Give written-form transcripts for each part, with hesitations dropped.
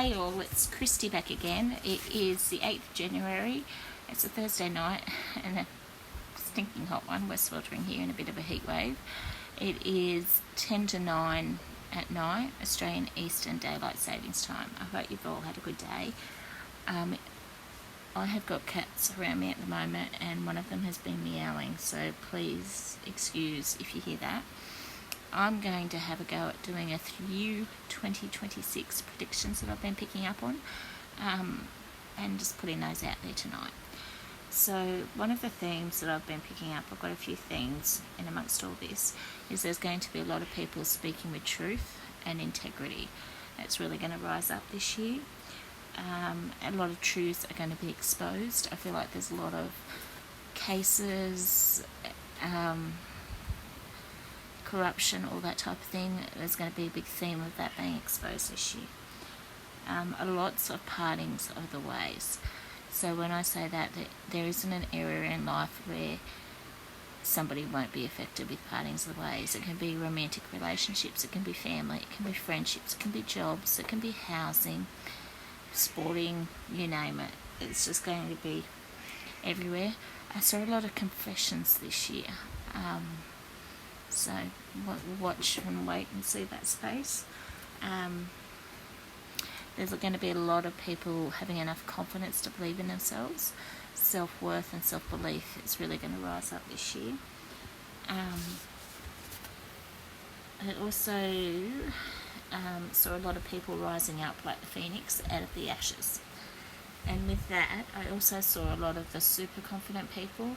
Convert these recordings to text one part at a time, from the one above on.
Hey all, it's Christy back again. It is the 8th of January. It's a Thursday night and a stinking hot one. We're sweltering here in a bit of a heat wave. It is 10 to 9 at night, Australian Eastern Daylight Savings Time. I hope you've all had a good day. I have got cats around me at the moment and one of them has been meowing, so please excuse if you hear that. I'm going to have a go at doing a few 2026 predictions that I've been picking up on and just putting those out there tonight. So one of the themes that I've been picking up, I've got a few things in amongst all this, is there's going to be a lot of people speaking with truth and integrity. That's really going to rise up this year. A lot of truths are going to be exposed. I feel like there's a lot of cases, corruption, all that type of thing. There's going to be a big theme of that being exposed this year. Lots of partings of the ways. So when I say that there isn't an area in life where somebody won't be affected with partings of the ways. It can be romantic relationships, it can be family, it can be friendships, it can be jobs, it can be housing, sporting, you name it. It's just going to be everywhere. I saw a lot of confessions this year. So watch and wait and see that space. There's going to be a lot of people having enough confidence to believe in themselves. Self-worth and self-belief is really going to rise up this year. I also saw a lot of people rising up like the phoenix out of the ashes. And with that, I also saw a lot of the super confident people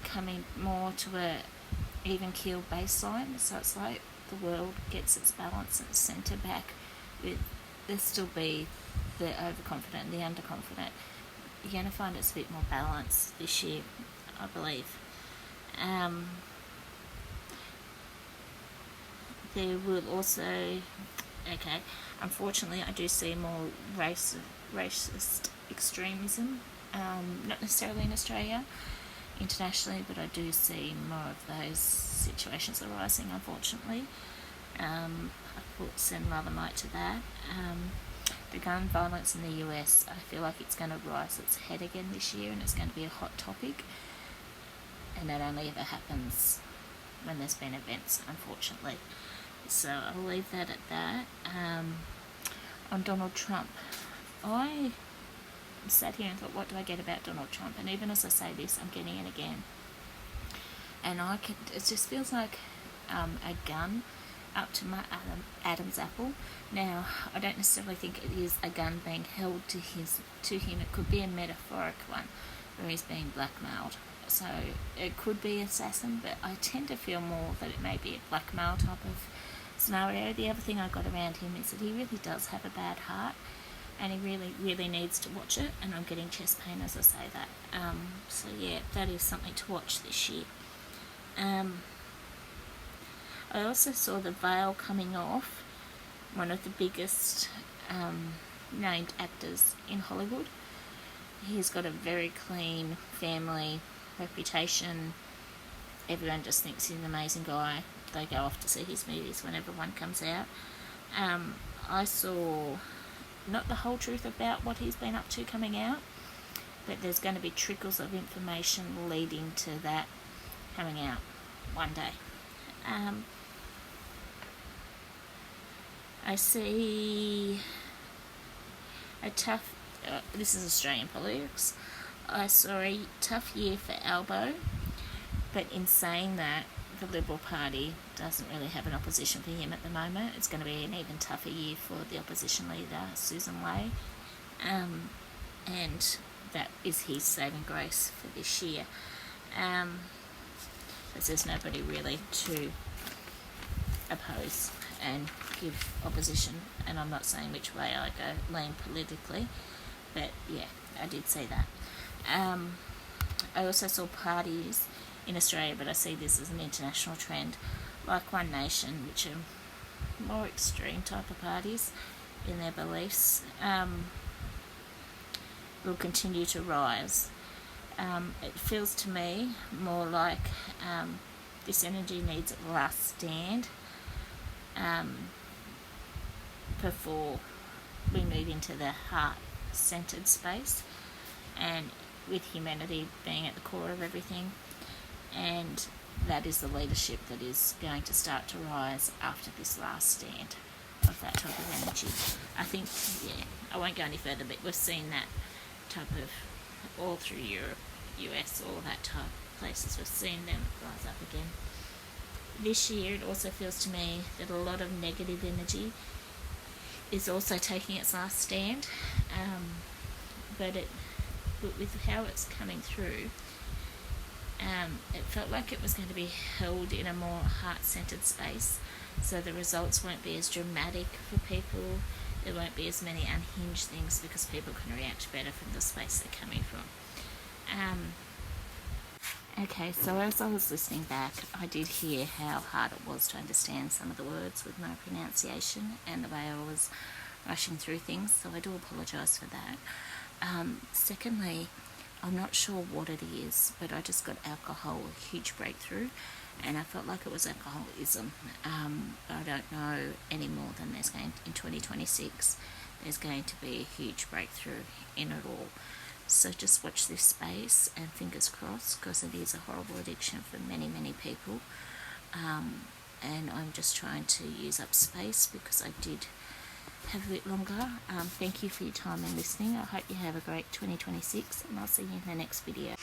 coming more to a even keel baseline, so it's like the world gets its balance and its centre back. There'll still be the overconfident and the underconfident. You're going to find it's a bit more balanced this year, I believe. There will also, unfortunately I do see more racist extremism, not necessarily in Australia, internationally, but I do see more of those situations arising, unfortunately. I put some rather light to that. The gun violence in the US, I feel like it's going to rise its head again this year and it's going to be a hot topic, and that only ever happens when there's been events, unfortunately. So I'll leave that at that. On Donald Trump, I sat here and thought, what do I get about Donald Trump? And even as I say this, I'm getting it again. And it just feels like a gun up to my Adam's apple. Now, I don't necessarily think it is a gun being held to him. It could be a metaphoric one where he's being blackmailed. So it could be assassin, but I tend to feel more that it may be a blackmail type of scenario. The other thing I got around him is that he really does have a bad heart, and he really, really needs to watch it, and I'm getting chest pain as I say that. So yeah, that is something to watch this year. I also saw the veil coming off one of the biggest named actors in Hollywood. He's got a very clean family reputation. Everyone just thinks he's an amazing guy. They go off to see his movies whenever one comes out. I saw not the whole truth about what he's been up to coming out, but there's going to be trickles of information leading to that coming out one day. I see a tough, this is Australian politics, I saw a tough year for Albo, but in saying that, the Liberal Party doesn't really have an opposition for him at the moment. It's going to be an even tougher year for the opposition leader, Susan Ley, and that is his saving grace for this year. Because there's nobody really to oppose and give opposition, and I'm not saying which way I lean politically, but yeah, I did see that. I also saw parties in Australia, but I see this as an international trend, like One Nation, which are more extreme type of parties in their beliefs, will continue to rise. It feels to me more like this energy needs a last stand before we move into the heart-centered space, and with humanity being at the core of everything, and that is the leadership that is going to start to rise after this last stand of that type of energy. I think, yeah, I won't go any further, but we've seen that type of all through Europe, US, all that type of places. We've seen them rise up again. This year, it also feels to me that a lot of negative energy is also taking its last stand, but with how it's coming through, it felt like it was going to be held in a more heart-centered space, so the results won't be as dramatic for people. There won't be as many unhinged things because people can react better from the space they're coming from. Okay, so as I was listening back, I did hear how hard it was to understand some of the words with my pronunciation and the way I was rushing through things, so I do apologise for that. Secondly, I'm not sure what it is, but I just got alcohol, a huge breakthrough, and I felt like it was alcoholism. I don't know any more than there's going in 2026. There's going to be a huge breakthrough in it all. So just watch this space and fingers crossed, because it is a horrible addiction for many, many people. And I'm just trying to use up space because I did have a bit longer. Thank you for your time and listening. I hope you have a great 2026, and I'll see you in the next video.